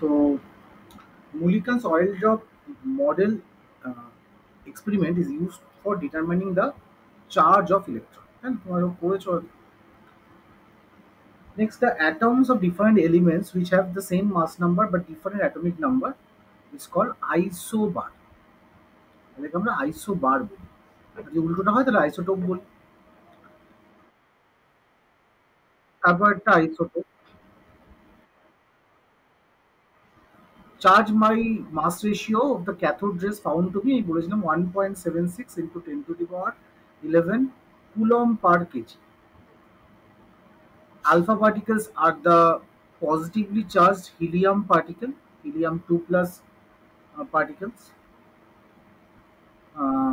তো Mulliken's oil drop model uh, experiment is used for determining the charge of electron. And next, the atoms of different elements which have the same mass number but different atomic number is called isobar. এটাকে আমরা isobar বলি। আর যদি উল্টোটা হয় তাহলে isotope বলি। তারপর একটা isotope charge by mass ratio of the cathode rays found to be বলেছিলাম 1.76 into 10 to the power 11 coulomb per kg. Alpha particles are the positively charged helium particle, helium 2 plus particles. Uh,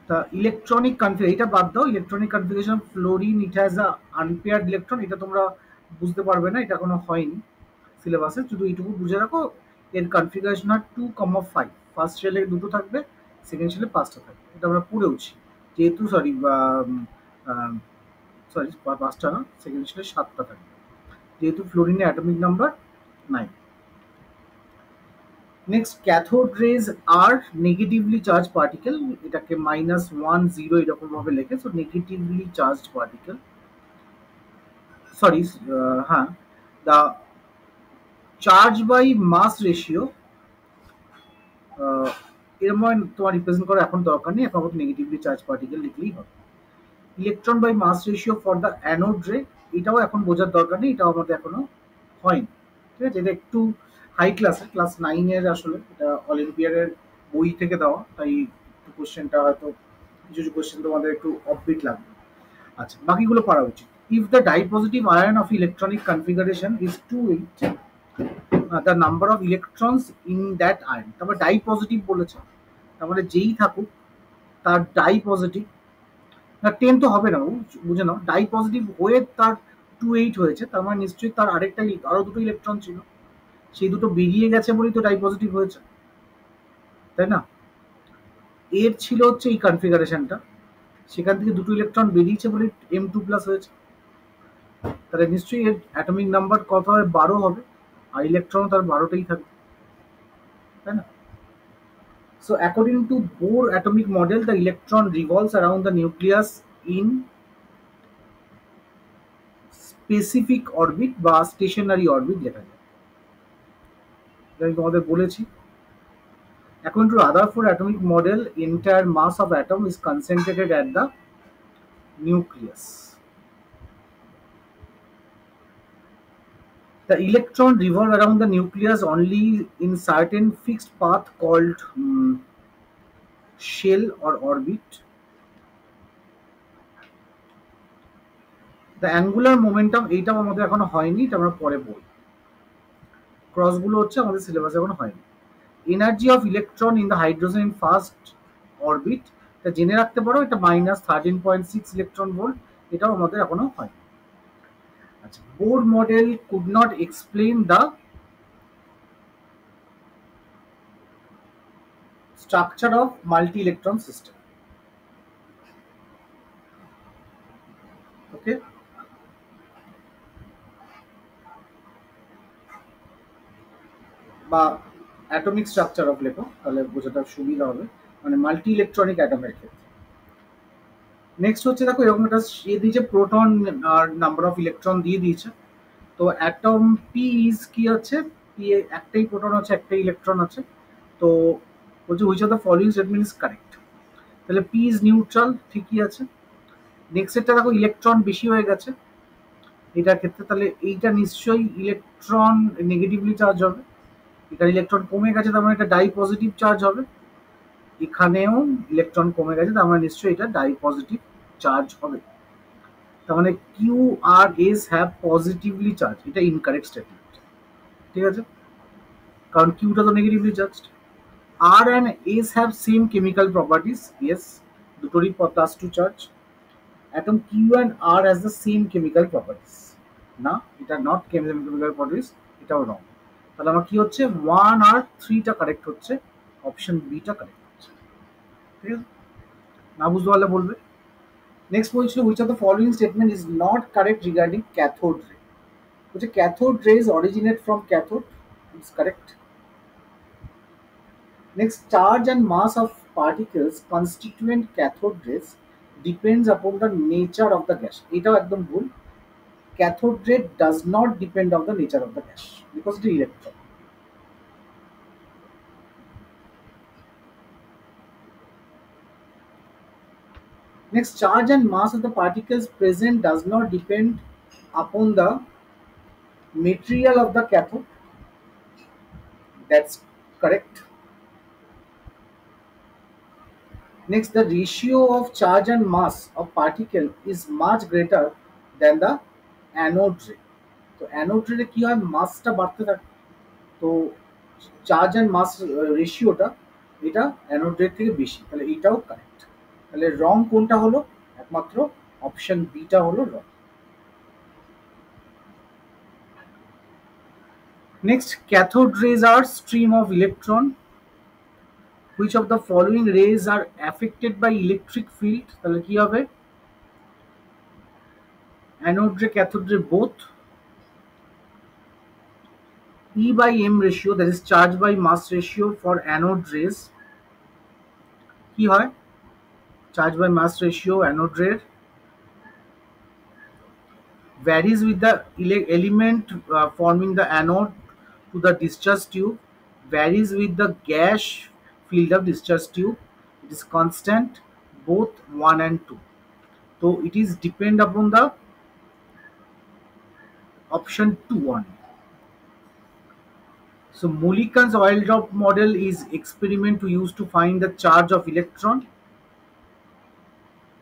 the electronic configuration, এটা বাদ দাও, electronic configuration of fluorine, it has a unpaired electron, এটা তোমরা বুঝতে পারবে না, এটা কোনো হয়নি সিলেবাসে, শুধু এইটুকু বুঝে রাখো এর কনফিগারেশন আর 2,5, ফার্স্ট শেলে দুটো থাকবে, সেকেন্ড শেলে পাঁচটা থাকবে, এটা আমরা পড়েওছি যেহেতু সরি পাঁচটা না, সেকেন্ড শেলে সাতটা থাকবে যেহেতু ফ্লোরিনের atomic number 9। Next cathode rays are negatively charge particle, এটাকে -1 0 এরকম ভাবে লেখে, so negatively charge particle, sorry হ্যাঁ, the charge by mass ratio এরকম তোমার রিপ্রেজেন্ট করা এখন দরকার নেই, এখন নেগেটিভলি চার্জ পার্টিকেল লিখলেই হবে। Electron by mass ratio for the anode ray, এটাও এখন বোঝার দরকার নেই, এটাও আমাদের এখনো হয়নি, ঠিক আছে, এটা একটু হাই ক্লাসের, ক্লাস 9-এর আসলে, এটা অলিম্পিয়াডের বই থেকে দেওয়া, তাই একটু কোশ্চেনটা হয়তো কিছু কিছু কোশ্চেন তোমাদের একটু অফবিট লাগবে। আচ্ছা, বাকিগুলো পারা উচিত। If the di positive ion of electronic configuration is 2/8 the number of electrons in that ion, তারপর ডাই পজিটিভ বলেছে, তারপরে যেই থাকুক তার ডাই পজিটিভ না 10 তো হবে না, বুঝে নাও, ডাই পজিটিভ হয়ে তার 2/8 হয়েছে, তার মানে নিশ্চয়ই তার আরো দুটো ইলেকট্রন ছিল, সেই দুটো বেরিয়ে গেছে বলেই তো ডাই পজিটিভ হয়েছে, তাই না? এর ছিল হচ্ছে এই কনফিগারেশনটা, সেখান থেকে দুটো ইলেকট্রন বেরিয়েছে বলে M2+ হয়েছে, তাহলে নিশ্চয়ই এর অ্যাটমিক নাম্বার কত হবে, 12 হবে, আর ইলেকট্রন তার 12টাই থাকবে, তাই না? So according to Bohr atomic model, the electron revolves around the nucleus in specific orbit বা stationary orbit লেখা যায়, আমি তোমাদের বলেছি। According to Rutherford atomic model, entire mass of atom is concentrated at the nucleus. The electron revolve around the nucleus only in certain fixed path called shell or orbit. The angular momentum, এইটাও আমাদের এখনো হয়নি, এটা আমরা পরে বলবো, ক্রসগুলো হচ্ছে আমাদের সিলেবাসে এখনো হয়নি। Energy of electron in the hydrogen in first orbit, এটা জেনে রাখতে পারো, এটা -13.6 ইলেকট্রন ভোল্ট, এটাও আমাদের এখনো হয়নি। আচ্ছা, Bohr model could not explain the structure of multi-electron system. Okay, বা অ্যাটমিক স্ট্রাকচার অফ লেখো, তাহলে বোঝাটা সুবিধা হবে, মানে মাল্টি ইলেকট্রনিক অ্যাটমের ক্ষেত্রে। নেক্সট হচ্ছে দেখো, এরকম একটা দিয়ে দিয়েছে, প্রোটন আর নাম্বার অফ ইলেকট্রন দিয়ে দিয়েছে, তো অ্যাটম পি ইজ কি আছে, পি একটাই প্রোটন আছে, একটাই ইলেকট্রন আছে, তো বলছে which of the following statement is correct, তাহলে পি ইজ নিউট্রাল, ঠিকই আছে। নেক্সট এটা দেখো, ইলেকট্রন বেশি হয়ে গেছে এটার ক্ষেত্রে, তাহলে এইটা নিশ্চয়ই ইলেকট্রন নেগেটিভলি চার্জ হবে, এখানে ইলেকট্রন কমে গেছে, তার মানে এটা ডাই পজিটিভ চার্জ হবে, এখানেও ইলেকট্রন কমে গেছে, তার মানে নিশ্চয়ই এটা ডাই পজিটিভ চার্জ হবে, তার মানে কিউ আর এস হ্যাভ পজিটিভলি চার্জ, এটা ইনকারেক্ট স্টেটমেন্ট, ঠিক আছে, কারণ কিউটা তো negatively charged. R and S have same chemical properties, yes, দুটোরই +2 চার্জ। Atom Q and R has the same chemical properties, না, এটা নট কেমিক্যাল প্রপার্টিস, এটাও রং, তাহলে আমার কি হচ্ছে 1 আর 3টা কারেক্ট হচ্ছে, অপশন বিটা কারেক্ট হচ্ছে, ঠিক আছে, না বুঝতে পারলে বলবে। নেক্সট বলছিল which of the following statement is not correct regarding cathode ray, বলছে cathode rays originate from cathode, it's correct. Next, charge and mass of particles constituent cathode rays depends upon the nature of the gas. এটাও একদম ভুল। Cathode ray does not depend on the nature of the gas because it is electron. Next, charge and mass of the particles present does not depend upon the material of the cathode. That's correct. Next, the ratio of charge and mass of particle is much greater than the anode ray. তো anode রে কি হয়, মাসটা বাড়তে থাকে, তো charge and মাস রেশিওটা এটা অ্যানোড রে থেকে বেশি, তাহলে এটাও কারেক্ট। তাহলে রং কোনটা হলো, একমাত্র অপশন বিটা হলো wrong. Next, cathode rays are stream of electron, which of the following rays are affected by electric field, তাহলে কি হবে, anode ray cathode ray both. E by M ratio, that is charge by mass ratio for anode rays, কি হয়, charge by mass ratio anode ray varies with the element forming the anode to the discharge tube, varies with the gas field of discharge tube, it is constant, both 1 and 2. So it is depend upon the option 2 only. So Mulliken's oil drop model is experiment to use to find the charge of electron.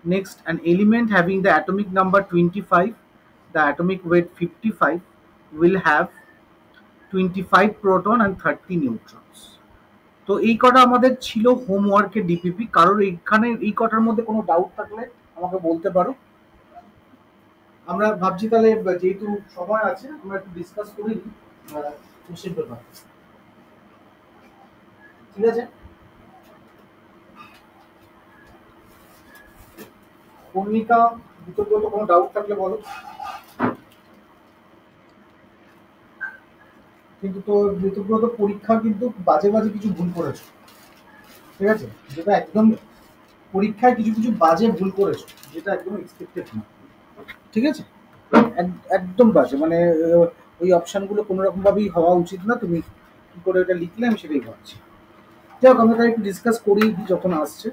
Next, an element having the atomic number 25, the atomic weight 55 will have 25 proton and 30 neutrons. তো এই কটা আমাদের ছিল হোমওয়ার্কের DPP. কারোর এইখানে এই কটার মধ্যে কোনো ডাউট থাকলে আমাকে বলতে পারো। আমরা ভাবছি তাহলে যেহেতু সময় আছে আমরা একটু ডিসকাস করি কোশ্চেন পেপার, ঠিক আছে? কর্ণিকা, বিতর্কগত কোনো ডাউট থাকলে বলো। কিন্তু তো বিতর্কগত পরীক্ষা কিন্তু বাজে বাজে কিছু ভুল করেছো, ঠিক আছে? যেটা একদম পরীক্ষায় কিছু কিছু বাজে ভুল করেছো, যেটা একদম এক্সপেক্টেড না, ঠিক আছে? একদম বাজে, মানে ওই অপশনগুলো কোনো রকম ভাবেই হওয়া উচিত না। তুমি কি করে ওটা লিখলে আমি সেটাই ভাবছি। যাই হোক, আমরা তাই একটু ডিসকাস করি যখন আসছে।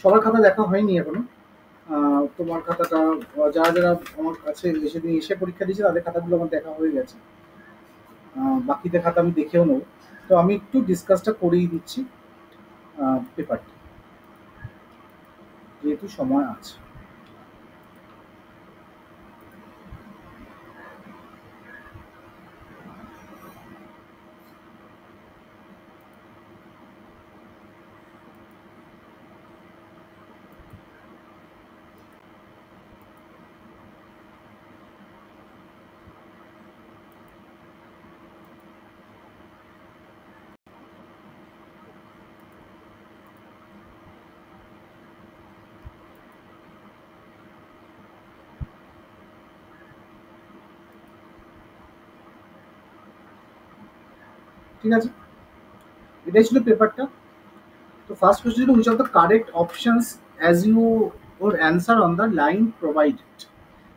সবার খাতা দেখা হয়নি এখনো। তোমার খাতাটা যারা যারা আমার কাছে সেদিন এসে পরীক্ষা দিয়েছে তাদের খাতাগুলো আমার দেখা হয়ে গেছে, বাকিদের খাতা আমি দেখেও নেব। তো আমি একটু ডিসকাসটা করিয়ে দিচ্ছি পেপারটা, যেহেতু সময় আছে। ঠিক আছে, এটাই ছিল পেপারটা। তো ফার্স্ট কোয়েশ্চেন ছিল which of the correct options as you or answer on the line provided.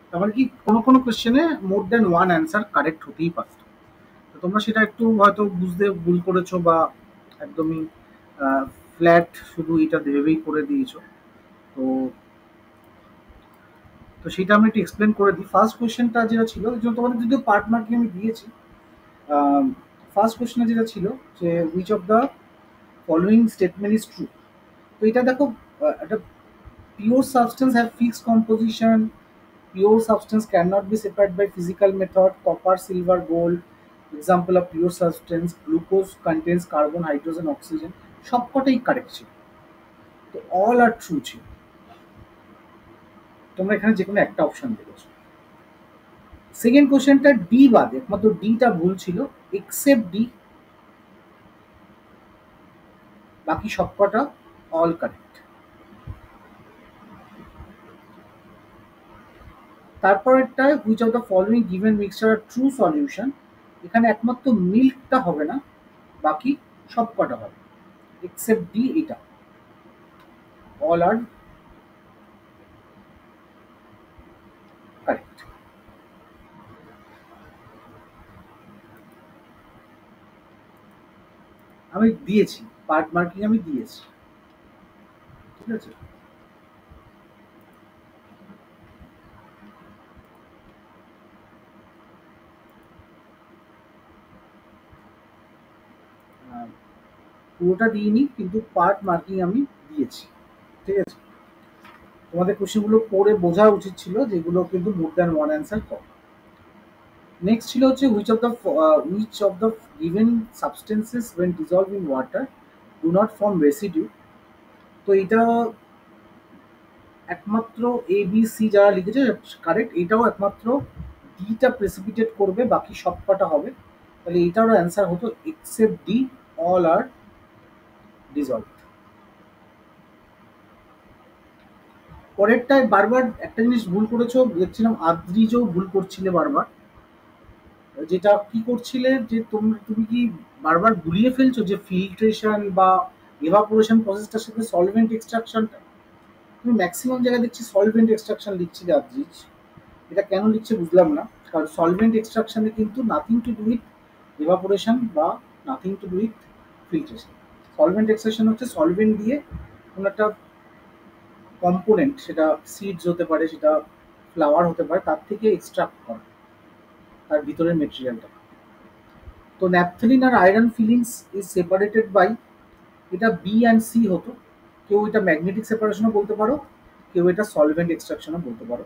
তার মানে কি কোনো কোনো কোয়েশ্চেনে more than one answer correct হতেই পারত। তো তোমরা সেটা একটু হয়তো বুঝতে ভুল করেছো বা একদমই ফ্ল্যাট শুধু এটা ভেবেই করে দিয়েছো। তো তো সেটা আমি একটু এক্সপ্লেন করে দিই। ফার্স্ট কোয়েশ্চেনটা যেটা ছিল, তোমাদের যদিও পার্ট মার্কিং আমি দিয়েছি। ফার্স্ট কোয়েশ্চেনে যেটা ছিল যে which of the following statement is true. তো এটা দেখো, একটা pure substance have fixed composition, pure substance cannot be separated by physical method, copper, silver, gold, example of pure substance, glucose contains carbon, hydrogen, oxygen, সবকটাই correct ছিল। তো all আর true ছিল। তোমরা এখানে যে কোনো একটা অপশন দেখেছো। সেকেন্ড কোশ্চেনটা ডি বাদে একমাত্র ডিটা ভুল ছিল, এক্সেপ্ট ডি, বাকি সবকটা অল কারেক্ট। তারপরেরটায় which of the following given mixture are true solution. এখানে একমাত্র মিল্কটা হবে না, বাকি সব কটা হবে এক্সেপ্ট ডি। এটা অল আর কারেক্ট। আমি দিয়েছি, পার্ট মার্কিং আমি দিয়েছি, ঠিক আছে। আহ, পুরোটা দিইনি, কিন্তু পার্ট মার্কিং আমি দিয়েছি, ঠিক আছে। তোমাদের কোশ্চেনগুলো পড়ে বোঝা উচিত ছিল, যেগুলো কিন্তু মোর দ্যান ওয়ান অ্যান্সার কম। নেক্সট ছিল হচ্ছে which of the given substances when dissolve in water do not form residue. তো এটা একমাত্র এ বি সি যারা লিখেছে কারেক্ট, এটাও একমাত্র ডিটা প্রেসিপিটেট করবে, বাকি সব কটা হবে। তাহলে এটারও অ্যান্সার হতো এক্সেপ্ট ডি, অল আর ডিজলভ। পরেরটায় বারবার একটা জিনিস ভুল করেছো দেখছিলাম, আদ্রিজও ভুল করছিলে বারবার। যেটা কি করছিলে, যে তুমি তুমি কি বারবার গুলিয়ে ফেলছো যে ফিল্ট্রেশন বা এভাপোরেশন প্রসেসটার সাথে সলভেন্ট এক্সট্রাকশনটা। তুমি ম্যাক্সিমাম জায়গায় দেখছি সলভেন্ট এক্সট্রাকশন লিখছিলে আদ্রিজ। এটা কেন লিখছে বুঝলাম না, কারণ সলভেন্ট এক্সট্রাকশনে কিন্তু nothing to do with evaporation বা nothing to do with filtration. Solvent extraction হচ্ছে সলভেন্ট দিয়ে কোনো একটা কম্পোনেন্ট, সেটা সিডস হতে পারে, সেটা ফ্লাওয়ার হতে পারে, তার থেকে এক্সট্রাক্ট করা তার ভিতরের মেটেরিয়ালটা। তো ন্যাপথলিন আর iron filings is separated by, এটা বি অ্যান্ড সি হতো। কেউ এটা ম্যাগনেটিক সেপারেশনও বলতে পারো, কেউ এটা সলভেন্ট এক্সট্রাকশনও বলতে পারো।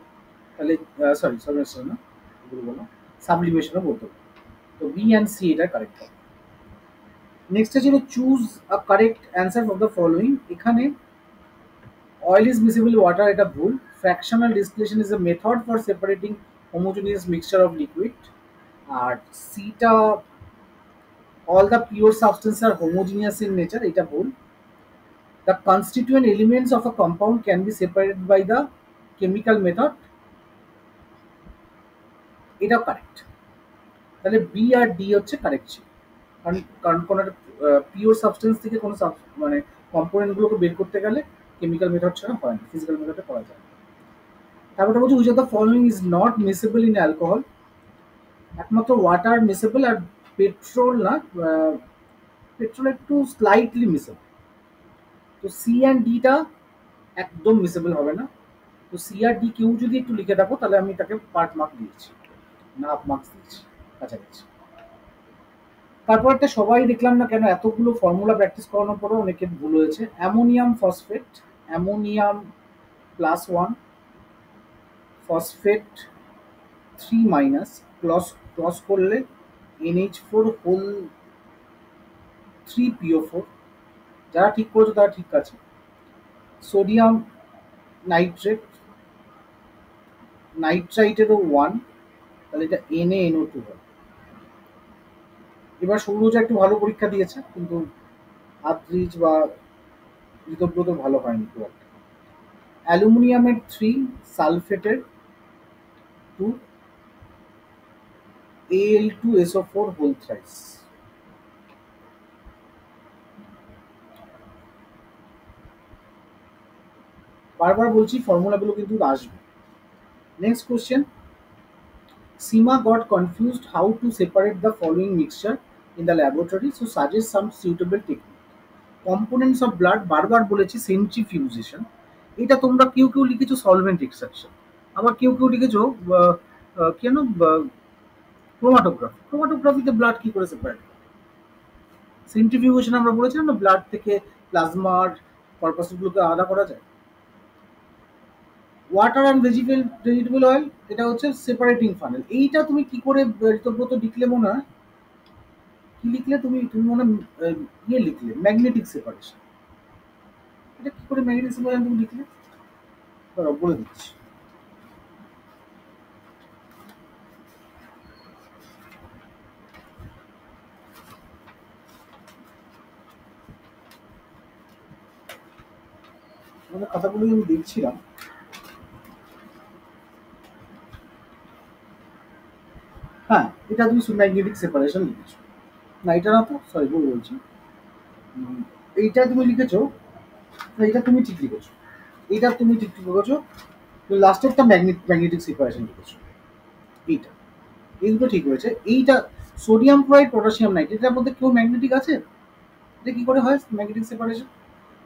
তাহলে সরি, সলভেন্ট না, এগুলো বলো, সাবলিমেশনও বলতে পারো। তো বি অ্যান্ড সি এটা কারেক্ট হবে। নেক্সট ছিল choose a correct answer for the following. এখানে অয়েল ইজ মিসিবল ওয়াটার, এটা ভুল। Fractional distillation is a method for separating homogeneous mixture of liquid. আর সিটা all the pure substance are homogeneous in nature, এটা ভুল। The constituent elements of a compound can be separated by the chemical method, এটাও correct. তাহলে B আর D হচ্ছে correct ছিল। কারণ কারণ কোনো একটা পিওর সাবস্টেন্স থেকে কোনো মানে কম্পোনেন্টগুলোকে বের করতে গেলে কেমিক্যাল মেথড ছাড়া হয় না, ফিজিক্যাল মেথডে করা যায়। তারপরে বলছি which of the following is not miserable in alcohol. একমাত্র ওয়াটার মিসেবল, আর পেট্রোল না, পেট্রোল একটু স্লাইটলি মিসেবল। তো সি অ্যান্ড ডিটা একদম মিসেবল হবে না। তো সি আর ডি কেউ যদি একটু লিখে দেখো, তাহলে আমি তাকে পার্ট মার্ক দিয়েছি, না হাফ মার্কস দিয়েছি, কাছাকাছি। তারপর একটা সবাই দেখলাম না কেন এতগুলো ফর্মুলা প্র্যাকটিস করানোর পরেও অনেকের ভুল হয়েছে। Ammonium phosphate, ammonium +1, phosphate 3- cross cross করলে NH4 হোল 3PO4। যারা ঠিক করেছো তারা ঠিক আছে। সোডিয়াম নাইট্রেট, নাইট্রাইটেরও 1, তাহলে এটা NaNO2 হবে। এবার সৌরজ একটু ভালো পরীক্ষা দিয়েছে, কিন্তু আদ্রিজ বা ঋতব্রত ভালো হয়নি খুব একটা। অ্যালুমিনিয়ামের 3, সালফেটের 2, Al2SO4 হোল থ্রাইস। বারবার বলছি ফর্মুলাগুলো কিন্তু আসবে। Next question, Seema got confused how to separate the following mixture in the laboratory, so suggest some suitable technique. Components of blood বারবার বলেছি সেন্ট্রিফিউজেশন। এটা তোমরা কেউ কেউ লিখেছো সলভেন্ট এক্সট্রাকশন, আবার কেউ কেউ লিখেছো কেন ক্রোমাটোগ্রাফি। ক্রোমাটোগ্রাফিতে ব্লাড কি করে সেপারেট? সেন্ট্রিফিউগেশন আমরা বলেছিলাম না, ব্লাড থেকে প্লাজমার কর্পাসগুলোকে আলাদা করা যায়। ওয়াটার অ্যান্ড ভেজিটেবল অয়েল, এটা হচ্ছে সেপারেটিং ফানেল। এইটা তুমি কি করে ঋতব্রত লিখলে মনে হয়? কি লিখলে তুমি? তুমি মনে হয় ইয়ে লিখলে ম্যাগনেটিক সেপারেশন। এটা কি করে ম্যাগনেটিক সেপারেশন তুমি লিখলে? দাঁড়াও বলে দিচ্ছি। আমাদের খাতাগুলো আমি দেখছিলাম। এটা তুমি ম্যাগনেটিক সেপারেশন লিখেছো। না এটা না তো, সরি ভুল বলছি। উম, এইটা তুমি লিখেছো, না এটা তুমি ঠিক লিখেছো, এইটা তুমি ঠিক লিখেছো। লাস্টেরটা ম্যাগনেটিক সেপারেশন লিখেছো। এইটা, এই দুটো ঠিক হয়েছে। এইটা সোডিয়াম ক্লোরাইড পটাশিয়াম নাইট্রেট, এটার মধ্যে কেউ ম্যাগনেটিক আছে? এটা কি করে হয় ম্যাগনেটিক সেপারেশন?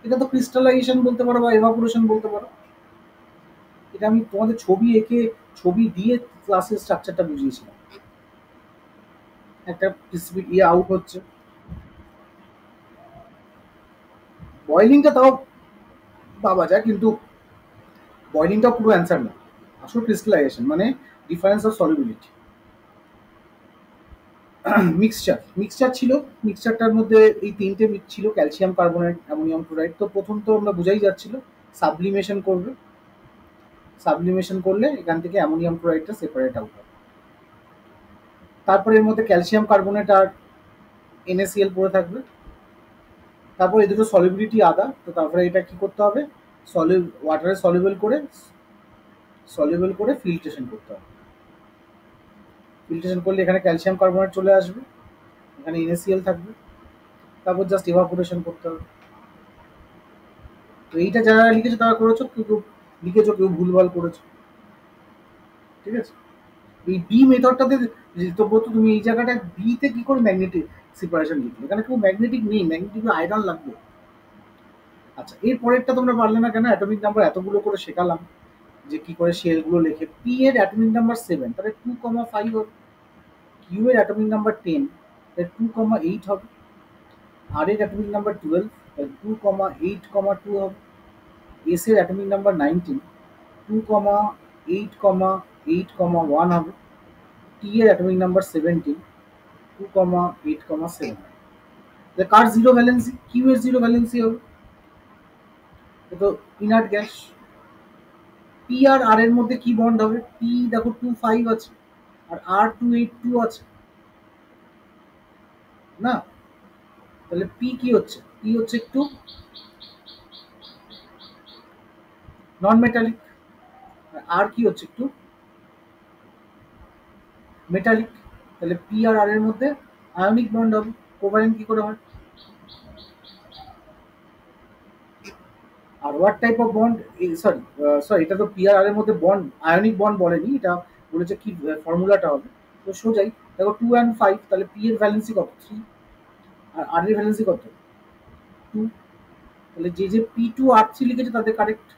এটা তো ক্রিস্টালাইজেশন বলতে পারো বা এভাপোরেশন বলতে পারো। এটা আমি তোমাদের ছবি এঁকে, ছবি দিয়ে ক্লাসের স্ট্রাকচারটা বুঝিয়েছিলাম। একটা স্পেসিফিক ইয়ে আউট হচ্ছে। বয়েলিংটা তাও ভাবা যায়, কিন্তু বয়েলিংটাও পুরো অ্যান্সার না। আসলে ক্রিস্টালাইজেশন মানে difference of solubility. Mixture, mixture ছিল। মিক্সচারটার মধ্যে এই তিনটে মিক্স ছিল, ক্যালসিয়াম কার্বনেট, অ্যামোনিয়াম ক্লোরাইড। তো প্রথম তো আমরা বোঝাই যাচ্ছিল সাবলিমেশন করবে। সাবলিমেশন করলে এখান থেকে অ্যামোনিয়াম ক্লোরাইডটা সেপারেট আউট হবে। তারপরে এর মধ্যে ক্যালসিয়াম কার্বনেট আর NaCl পড়ে থাকবে। তারপর এই দুটো সলিবিলিটি আদা, তো তারপরে এটা কি করতে হবে, ওয়াটারে সলিউবল করে ফিল্ট্রেশন করতে হবে। ফিল্ট্রেশন করলে এখানে ক্যালসিয়াম কার্বনেট চলে আসবে, এখানে NaCl থাকবে। তারপর জাস্ট ইভাপোরেশন করতে হবে। তো এইটা যারা লিখেছে তারা করেছো, কিন্তু লিখেছো কেউ ভুলভাল করেছো। ঠিক আছে, এই বি মেথডটাতে তো বলতো তুমি এই জায়গাটা বিতে কি করে ম্যাগনেটিক সেপারেশন লিখলে, এখানে কেউ ম্যাগনেটিক নেই, ম্যাগনেটিক আয়রন লাগবে। আচ্ছা এর পরেরটা তোমরা পারলে না কেন? অ্যাটমিক নাম্বার এতগুলো করে শেখালাম যে কি করে শেলগুলো লেখে। পি এর অ্যাটমিক নাম্বার 7, তাহলে 2,5 হবে। কিউ এর অ্যাটমিক নাম্বার 10, তাহলে 2,8 হবে। আর এর অ্যাটমিক নাম্বার 12, তাহলে 2,8,2 হবে। এস এর অ্যাটমিক নাম্বার 19, 2,8,8,1 হবে। টি এর অ্যাটমিক নাম্বার 17, 2,8,7। কার জিরো ভ্যালেন্সি? কিউ এর জিরো ভ্যালেন্সি হবে, এ তো ইনার্ট গ্যাস। পি আর আর এর মধ্যে কি বন্ড হবে? পি দেখো 2,5 আছে, আর আর 2,8,2 আছে না। তাহলে পি কি হচ্ছে? পি হচ্ছে একটু নন মেটালিক। আর কি হচ্ছে? একটু মেটালিক। তাহলে পি আর আর এর মধ্যে আয়নিক বন্ড হবে। কোভ্যালেন্ট কি করে হয়? আর what type of bond? Sorry sorry, এটা তো পি আর আর এর মধ্যে বন্ড, আয়নিক বন্ড বলেনি, এটা বলেছে কি ফর্মুলাটা হবে। তো সোজাই দেখো 2 and 5, তাহলে পি এর ভ্যালেন্সি কত? 3। আর আর এর ভ্যালেন্সি কত? 2। তাহলে যে যে P2R3 লিখেছে তাদের কারেক্ট।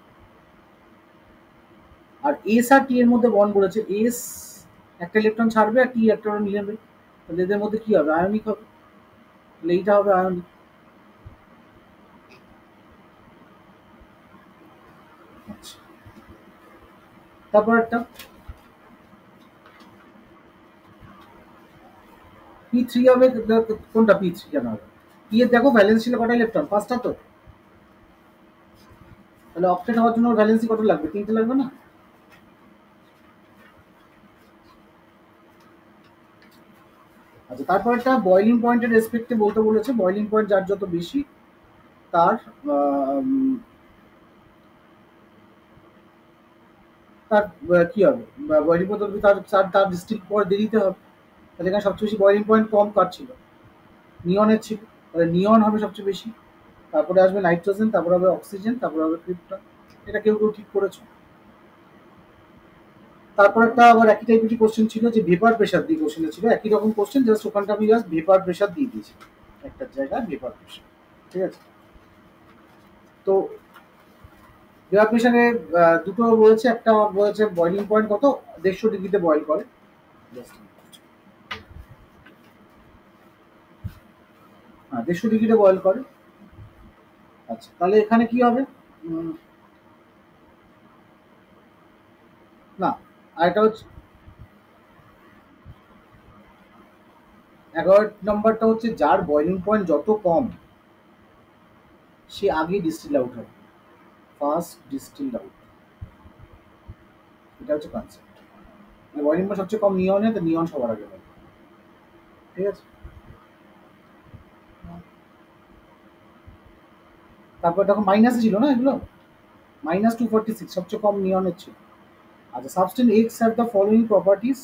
আর এস আর টি এর মধ্যে বন্ড করেছে, এস একটা ইলেকট্রন ছাড়বে আর টি একটা নিয়ে নেবে, তাহলে এদের মধ্যে কি হবে? আয়নিক হবে। তাহলে এইটা হবে আয়নিক। আচ্ছা, তারপর একটা P3 হবে। কোনটা P3 কেন হবে? পি এর দেখো ভ্যালেন্স ছিল কটা ইলেকট্রন? 5টা তো। তাহলে অক্টেট হওয়ার জন্য ভ্যালেন্সি কত লাগবে? 3টে লাগবে না? আচ্ছা তারপর একটা বয়লিং পয়েন্টের রেসপেক্টে বলতে বলেছে। বয়লিং পয়েন্ট যার যত বেশি তার তার কি হবে? বয়লিং পয়েন্ট তার তার তার ডিস্ট্রিক্ট পর দেরিতে হবে। তাহলে এখানে সবচেয়ে বেশি বয়লিং পয়েন্ট কম কার ছিল? নিয়নের ছিল। তাহলে নিয়ন হবে সবচেয়ে বেশি। তারপরে আসবে নাইট্রোজেন, তারপরে হবে অক্সিজেন, তারপরে হবে ক্রিপ্টন। এটা কেউ কেউ ঠিক করেছো। তারপর একটা আবার একই টাইপের কোশ্চেন ছিল, যে ভেপার প্রেশার দিয়ে কোশ্চেন ছিল, একই রকম কোশ্চেন, জাস্ট ওখানটা আমি জাস্ট ভেপার প্রেশার দিয়ে দিয়েছি একটা জায়গায়, ভেপার প্রেশার। ঠিক আছে, তো ভেপার প্রেশারে দুটো রয়েছে। একটা বলেছে বয়লিং পয়েন্ট কত, 150 ডিগ্রিতে বয়েল করে। হ্যাঁ 150 ডিগ্রিতে বয়েল করে। আচ্ছা তাহলে এখানে কি হবে? উম, না, আর এটা হচ্ছে 11 নম্বরটা হচ্ছে যার বয়লিং পয়েন্ট যত কম সে আগে ডিস্টিল আউট হবে, ফার্স্ট ডিস্টিল আউট। এটা হচ্ছে কনসেপ্ট। বয়লিং পয়েন্ট সবচেয়ে কম নিয়নে, তো নিয়ন সবার আগে হবে। ঠিক আছে, তারপর দেখো মাইনাসে ছিল না এগুলো, -246 সবচেয়ে কম নিয়নের ছিল। আচ্ছা substance x have the following properties.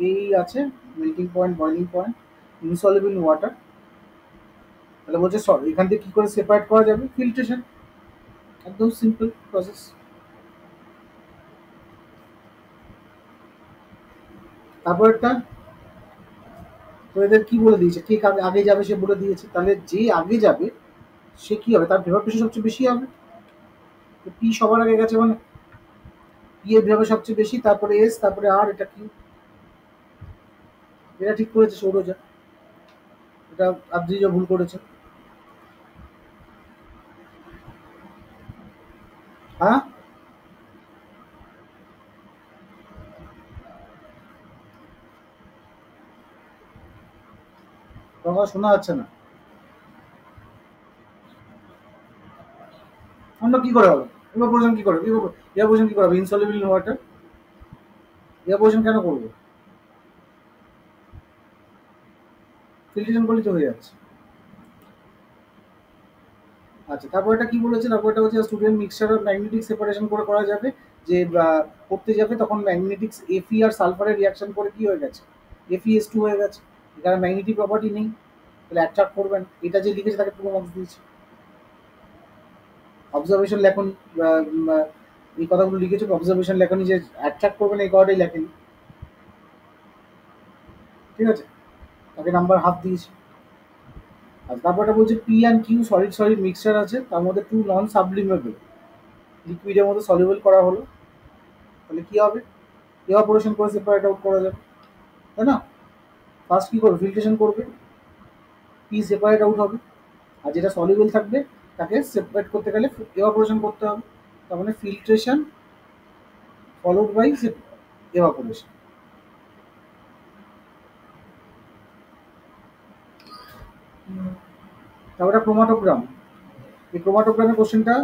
এই আছে melting point, boiling point, insoluble in water. তাহলে বলছে সর এখান থেকে কি করে সেপারেট করা যাবে? ফিল্ট্রেশন, একদম সিম্পল প্রসেস। তারপরটা তো এদের কি বলে দিয়েছে, কে আগে আগে যাবে সে বলে দিয়েছে। তাহলে যে আগে যাবে সে কি হবে, তার ভেপার প্রেশার সবচেয়ে বেশি হবে। তো পি সবার আগে গেছে মানে পি এর ভেপার সবচেয়ে বেশি, তারপরে এস, তারপরে আর, এটা কি, এটা ঠিক করেছে সৌরজা, এটা আদ্রিজা ভুল করেছে। হ্যাঁ, তোমার শোনা যাচ্ছে না। অন্য কি করে হবে? ইভাপোরেশন কি করে, ইভাপোরেশন কি করে হবে? ইনসলিবল ইন ওয়াটার, ইভাপোরেশন কেন করবো? ফিল্ট্রেশন করলে তো হয়ে যাচ্ছে। আচ্ছা, তারপর এটা কি বলেছে? তারপর এটা হচ্ছে student mixture of magnetic separation করে করা যাবে। যে করতে যাবে তখন ম্যাগনেটিক্স এফি আর সালফারের রিয়াকশন করে কি হয়ে গেছে, এফিএস টু হয়ে গেছে। এখানে ম্যাগনেটিক প্রপার্টি নেই, তাহলে অ্যাট্রাক্ট করবেন। এটা যে লিখেছে তাকে পুরো মার্কস দিয়েছে। অবজারভেশন লেখনি, এই কথাগুলো লিখেছে অবজারভেশন লেখনি, যে অ্যাট্রাক্ট করবেন এই কথাটাই লেখেনি। ঠিক আছে, তাকে নাম্বার হাফ দিয়েছে। আর তারপরটা বলছে P and Q solid solid mixture আছে, তার মধ্যে টু নন সাবলিমেবল লিকুইডের মধ্যে সলিউবল করা হলো। তাহলে কি হবে? ইভাপোরেশন করে সেপারেট আউট করা যাবে, তাই না? ফার্স্ট কি করবে? ফিল্ট্রেশন করবে, পি সেপারেট আউট হবে। আর যেটা সলিউবল থাকবে তাকে সেপারেট করতে গেলে ইভাপোরেশন করতে হবে। তার মানে ফিল্ট্রেশন ফলোড বাই ইভাপোরেশন। তারপরে ক্রোমাটোগ্রাম। এই ক্রোমাটোগ্রামের কোশ্চেনটা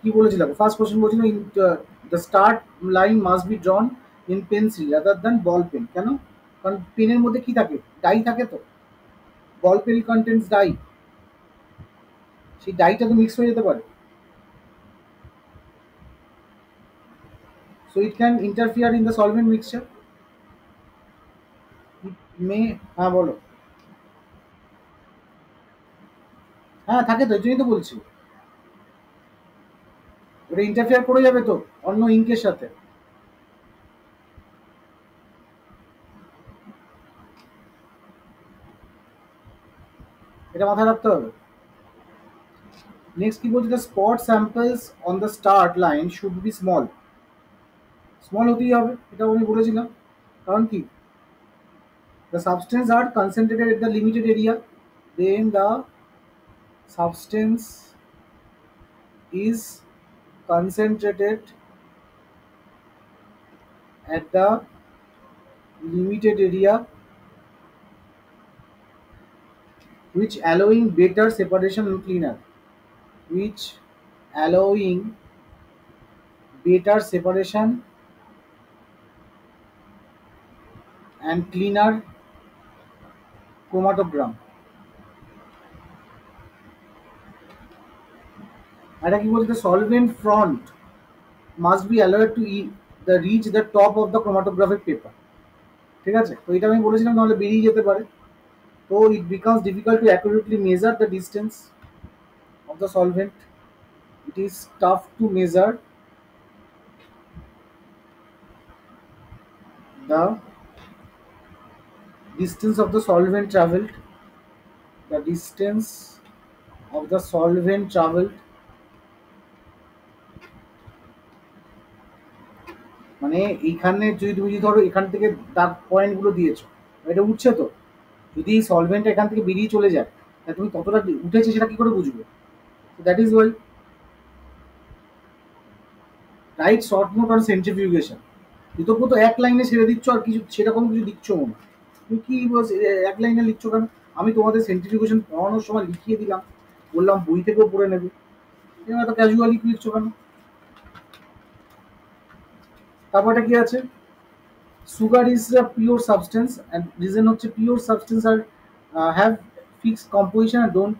কি বলেছিলাম? ফার্স্ট কোশ্চেন বলছিল in the start line must be drawn in pencil rather than ball pen. কেন? কারণ পেনের মধ্যে কি থাকে? ডাই থাকে। তো বল পেন কন্টেন্টস ডাই, সেই ডাইটা তো মিক্স হয়ে যেতে পারে। So it can interfere in the solvent mixture. মে, হ্যাঁ বলো। হ্যাঁ থাকে তো, এই জন্যই তো বলছি। ওটা ইন্টারফেয়ার করে যাবে তো অন্য ইঙ্কের সাথে। এটা মাথায় রাখতে হবে। নেক্সট কি বলছে? The spot samples on the start line should be small. Small হতেই হবে, এটা আমি বলেছিলাম। কারণ কি? The substance are concentrated at the limited area, then the substance is concentrated at the limited area, which allowing better separation and cleaner, which allowing better separation and cleaner chromatogram. এটা কি বলছে? The solvent front must be allowed to reach the top of the chromatographic paper. ঠিক আছে, তো এটা আমি বলেছিলাম নাহলে বেরিয়ে যেতে পারে। তো it becomes difficult to accurately measure the distance of the solvent. It is tough to measure the distance of the solvent traveled, the distance of the solvent traveled, মানে এইখানে যদি তুমি যদি ধরো এখান থেকে তার পয়েন্টগুলো দিয়েছো, এটা উঠছে তো, যদি এই সলভেন্ট এখান থেকে বেরিয়ে চলে যায় তাহলে তুমি কতটা উঠেছে সেটা কি করে বুঝবে? That is Y right short note on centrifugation. বিতর্ক তো এক লাইনে ছেড়ে দিচ্ছ আর কিছু সেরকম কিছু দিচ্ছ না। তুমি কি এক লাইনে লিখছো কেন? আমি তোমাদের সেন্ট্রিফিউগেশন পড়ানোর সময় লিখিয়ে দিলাম, বললাম বই থেকেও পড়ে নেবে, এরকম এত ক্যাজুয়ালি লিখছো কেন? তারপরে কি আছে? Sugar is a pure substance and reason হচ্ছে pure substance are have fixed composition are don't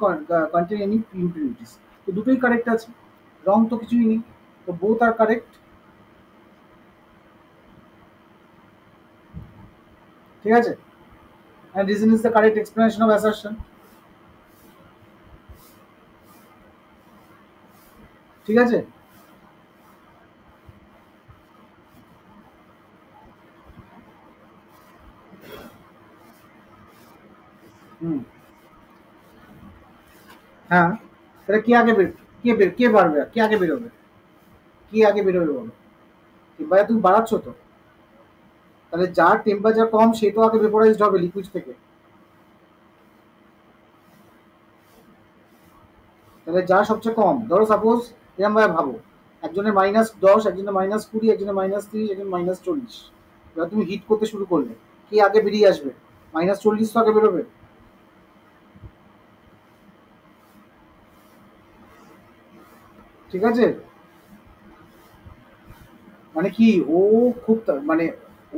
contain any impurities. তো দুটোই কারেক্ট আছে, রং তো কিছুই নেই। তো বোথ আর কারেক্ট। ঠিক আছে? And reason is the correct explanation of assertion. ঠিক আছে? হুম। হ্যাঁ, তাহলে কে বাড়বে? কে আগে বেরোবে? কে আগে বেরোবে বলো? টেম্পারেচার তুমি বাড়াচ্ছ তো। তাহলে যার টেম্পারেচার কম সে তো আগে ভেপোরাইজড হবে লিকুইড থেকে। তাহলে যার সবচেয়ে কম, ধরো সাপোজ এরকম ভাবে ভাবো, একজনের -10, একজনের -20, একজনের -30, একজনের -40। এবার তুমি হিট করতে শুরু করলে, কে আগে বেরিয়ে আসবে? -40 তো আগে বেরোবে। ঠিক আছে? মানে কি, ও খুব মানে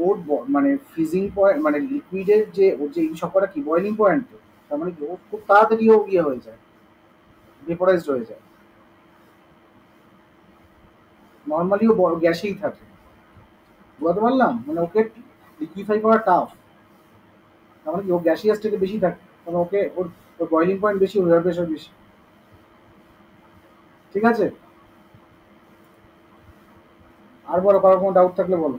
ওর মানে ফ্রিজিং পয়েন্ট, মানে লিকুইডের যে ওর যে এই সবকটা কি বয়লিং পয়েন্ট, তার মানে কি ও খুব তাড়াতাড়ি ও ইয়ে হয়ে যায়, ভেপোরাইজড হয়ে যায়। নর্মালি ও গ্যাসেই থাকে। বুঝতে পারলাম, মানে ওকে লিকুইফাই করা টাফ। তার মানে কি ও গ্যাসিয়াস থেকে বেশি থাকে, কারণ ওকে ওর ওর বয়লিং পয়েন্ট বেশি, ওর এয়ার প্রেশার বেশি। ঠিক আছে? আর বলো, কারো কোনো ডাউট থাকলে বলো।